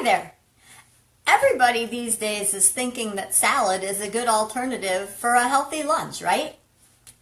Hi there. Everybody these days is thinking that salad is a good alternative for a healthy lunch, right?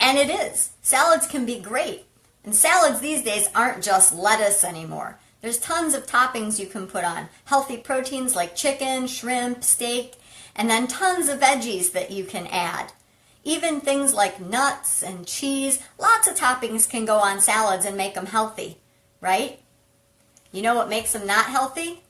And it is. Salads can be great. And salads these days aren't just lettuce anymore. There's tons of toppings you can put on. Healthy proteins like chicken, shrimp, steak, and then tons of veggies that you can add. Even things like nuts and cheese, lots of toppings can go on salads and make them healthy, right? You know what makes them not healthy?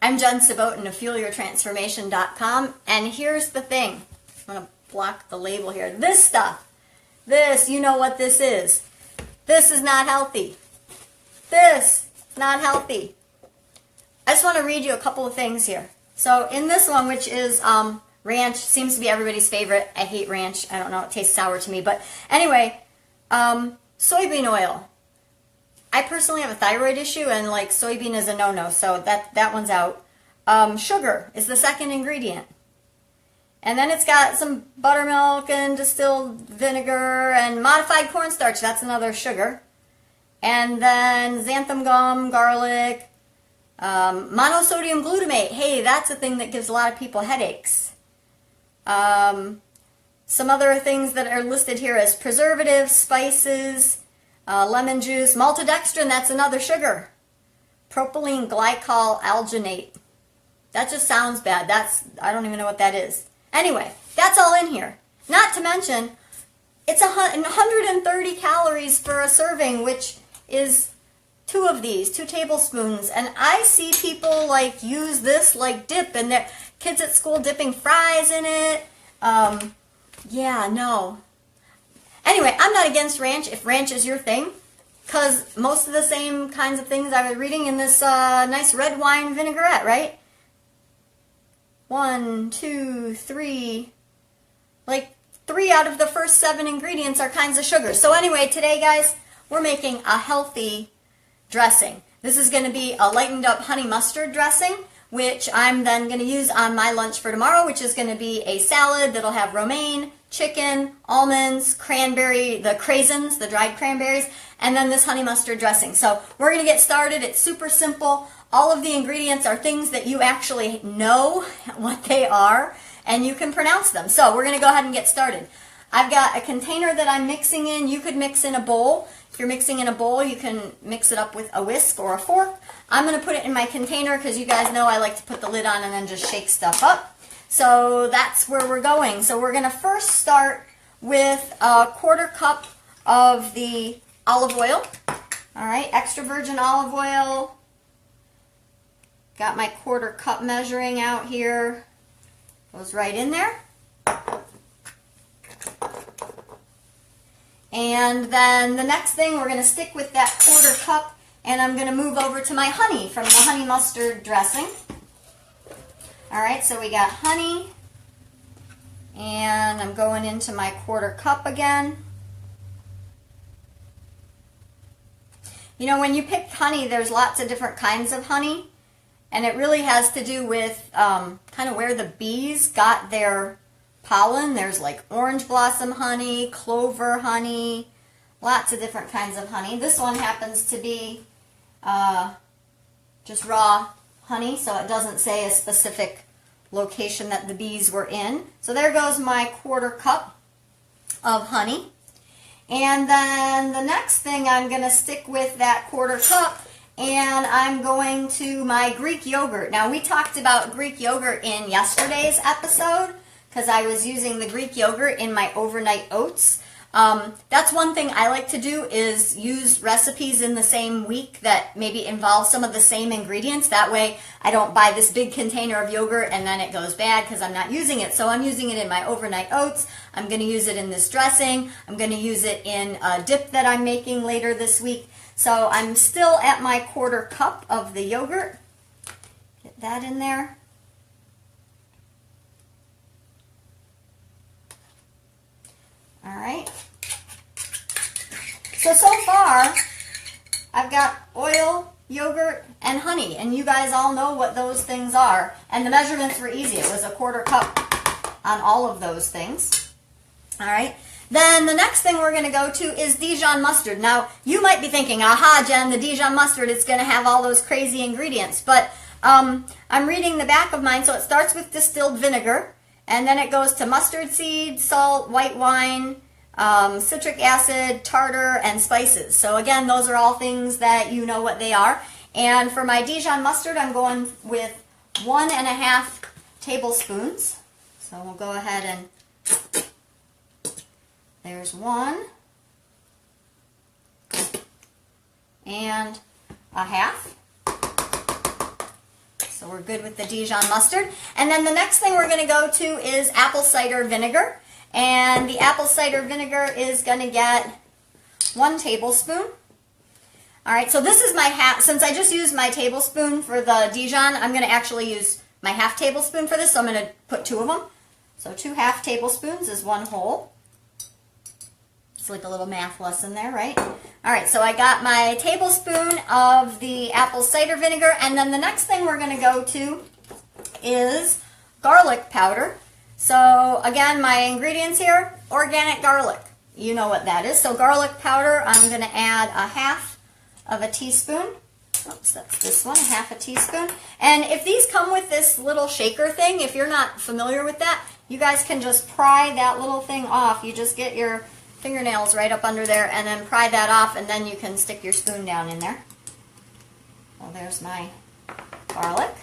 I'm Jen Sabotin of FuelYourTransformation.com, and here's the thing. I'm going to block the label here. This stuff, you know what this is. This is not healthy. This is not healthy. I just want to read you a couple of things here. So in this one, which is ranch, seems to be everybody's favorite. I hate ranch. I don't know. It tastes sour to me. But anyway, soybean oil. I personally have a thyroid issue, and like soybean is a no-no, so that one's out. Sugar is the second ingredient. And then it's got some buttermilk and distilled vinegar and modified cornstarch. That's another sugar. And then xanthan gum, garlic, monosodium glutamate. Hey, that's a thing that gives a lot of people headaches. Some other things that are listed here as preservatives, spices, lemon juice, maltodextrin, that's another sugar. Propylene glycol alginate. That just sounds bad. I don't even know what that is. Anyway, that's all in here. Not to mention, it's 130 calories for a serving, which is 2 of these, 2 tablespoons. And I see people like use this like dip, and their kids at school dipping fries in it. Yeah, no. Anyway, I'm not against ranch if ranch is your thing, because most of the same kinds of things I was reading in this nice red wine vinaigrette, right? 1, 2, 3, like 3 out of the first 7 ingredients are kinds of sugar. So anyway, today, guys, we're making a healthy dressing. This is going to be a lightened up honey mustard dressing, which I'm then going to use on my lunch for tomorrow, which is going to be a salad that'll have romaine, chicken, almonds, cranberry, the craisins, the dried cranberries, and then this honey mustard dressing. So we're going to get started. It's super simple. All of the ingredients are things that you actually know what they are, and you can pronounce them. So we're going to go ahead and get started. I've got a container that I'm mixing in. You could mix in a bowl. If you're mixing in a bowl, you can mix it up with a whisk or a fork. I'm going to put it in my container because you guys know I like to put the lid on and then just shake stuff up. So that's where we're going. So we're going to first start with a 1/4 cup of the olive oil. All right, extra virgin olive oil. Got my 1/4 cup measuring out here. Goes right in there. And then the next thing, we're going to stick with that 1/4 cup, and I'm going to move over to my honey from the honey mustard dressing. All right, so we got honey, and I'm going into my 1/4 cup again. You know, when you pick honey, there's lots of different kinds of honey, and it really has to do with kind of where the bees got their pollen. There's like orange blossom honey, clover honey, lots of different kinds of honey. This one happens to be just raw honey, so it doesn't say a specific location that the bees were in. So there goes my 1/4 cup of honey. And then the next thing, I'm going to stick with that 1/4 cup, and I'm going to my Greek yogurt. Now, we talked about Greek yogurt in yesterday's episode because I was using the Greek yogurt in my overnight oats. That's one thing I like to do, is use recipes in the same week that maybe involve some of the same ingredients. That way I don't buy this big container of yogurt and then it goes bad because I'm not using it. So I'm using it in my overnight oats. I'm going to use it in this dressing. I'm going to use it in a dip that I'm making later this week. So I'm still at my 1/4 cup of the yogurt. Get that in there. All right. So far, I've got oil, yogurt, and honey, and you guys all know what those things are. And the measurements were easy. It was a 1/4 cup on all of those things. All right. Then the next thing we're going to go to is Dijon mustard. Now, you might be thinking, aha, Jen, the Dijon mustard, it's going to have all those crazy ingredients. But I'm reading the back of mine, so it starts with distilled vinegar, and then it goes to mustard seed, salt, white wine, citric acid, tartar, and spices. So again, those are all things that you know what they are. And for my Dijon mustard, I'm going with 1.5 tablespoons. So we'll go ahead and there's 1 and 1/2. So we're good with the Dijon mustard. And then the next thing we're going to go to is apple cider vinegar. And the apple cider vinegar is going to get 1 tablespoon. All right, so this is my half. Since I just used my tablespoon for the Dijon, I'm going to actually use my 1/2 tablespoon for this. So I'm going to put 2 of them. So 2 1/2 tablespoons is 1 whole. It's like a little math lesson there, right? All right, so I got my tablespoon of the apple cider vinegar, and then the next thing we're going to go to is garlic powder. So again, my ingredients here, organic garlic. You know what that is. So garlic powder, I'm going to add 1/2 teaspoon. Oops, that's this one, 1/2 teaspoon. And if these come with this little shaker thing, if you're not familiar with that, you guys can just pry that little thing off. You just get your fingernails right up under there and then pry that off, and then you can stick your spoon down in there. Well, there's my garlic.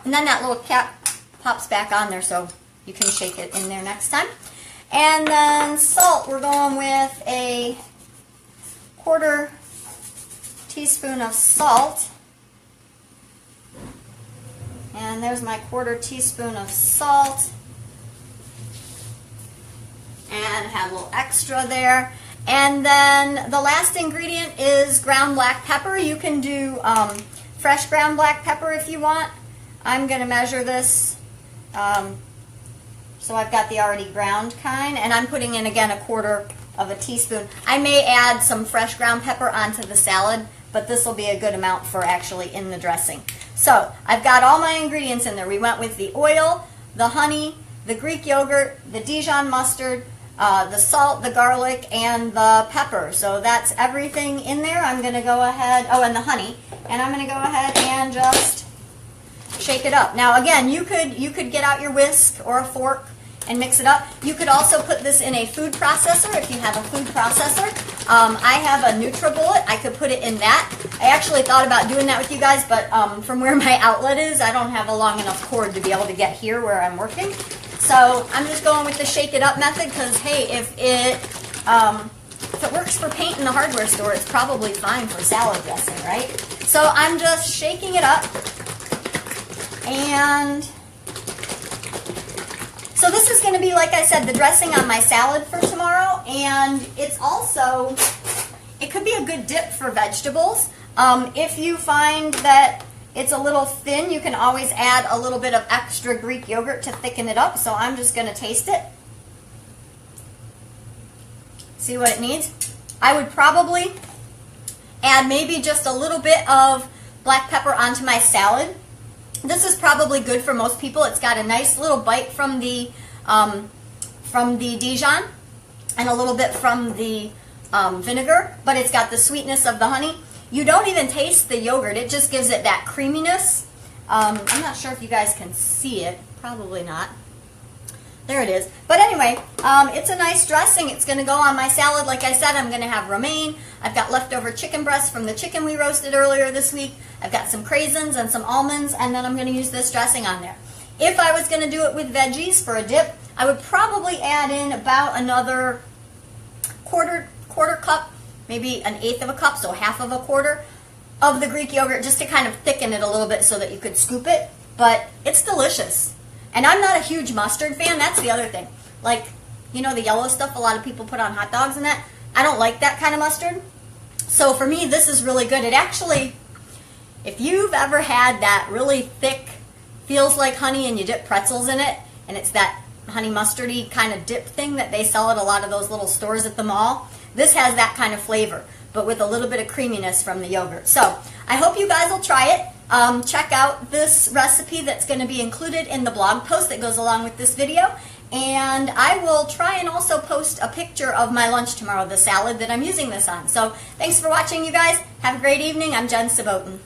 And then that little cap pops back on there so you can shake it in there next time. And then salt, we're going with a 1/4 teaspoon of salt. And there's my 1/4 teaspoon of salt. And have a little extra there. And then the last ingredient is ground black pepper. You can do fresh ground black pepper if you want. I'm going to measure this. So I've got the already ground kind, and I'm putting in again 1/4 teaspoon. I may add some fresh ground pepper onto the salad, but this will be a good amount for actually in the dressing. So I've got all my ingredients in there. We went with the oil, the honey, the Greek yogurt, the Dijon mustard, the salt, the garlic, and the pepper. So that's everything in there. I'm going to go ahead, oh, and the honey, and I'm going to go ahead and just shake it up. Now again, you could get out your whisk or a fork and mix it up. You could also put this in a food processor if you have a food processor. I have a NutriBullet. I could put it in that. I actually thought about doing that with you guys, but from where my outlet is, I don't have a long enough cord to be able to get here where I'm working. So I'm just going with the shake it up method because, hey, if it works for paint in the hardware store, it's probably fine for salad dressing, right? So I'm just shaking it up. And so this is going to be, like I said, the dressing on my salad for tomorrow. And it's also, it could be a good dip for vegetables. If you find that it's a little thin, you can always add a little bit of extra Greek yogurt to thicken it up. So I'm just going to taste it. See what it needs? I would probably add maybe just a little bit of black pepper onto my salad. This is probably good for most people. It's got a nice little bite from the Dijon and a little bit from the vinegar, but it's got the sweetness of the honey. You don't even taste the yogurt. It just gives it that creaminess. I'm not sure if you guys can see it. Probably not. There it is. But anyway, it's a nice dressing. It's going to go on my salad. Like I said, I'm going to have romaine. I've got leftover chicken breasts from the chicken we roasted earlier this week. I've got some craisins and some almonds, and then I'm going to use this dressing on there. If I was going to do it with veggies for a dip, I would probably add in about another quarter cup, maybe 1/8 cup, so 1/2 quarter of the Greek yogurt, just to kind of thicken it a little bit so that you could scoop it. But it's delicious. And I'm not a huge mustard fan. That's the other thing. Like, you know, the yellow stuff a lot of people put on hot dogs and that. I don't like that kind of mustard. So for me, this is really good. It actually, if you've ever had that really thick, feels like honey and you dip pretzels in it, and it's that honey mustardy kind of dip thing that they sell at a lot of those little stores at the mall, this has that kind of flavor, but with a little bit of creaminess from the yogurt. So I hope you guys will try it. Check out this recipe that's going to be included in the blog post that goes along with this video. And I will try and also post a picture of my lunch tomorrow, the salad that I'm using this on. So thanks for watching, you guys. Have a great evening. I'm Jen Sabotin.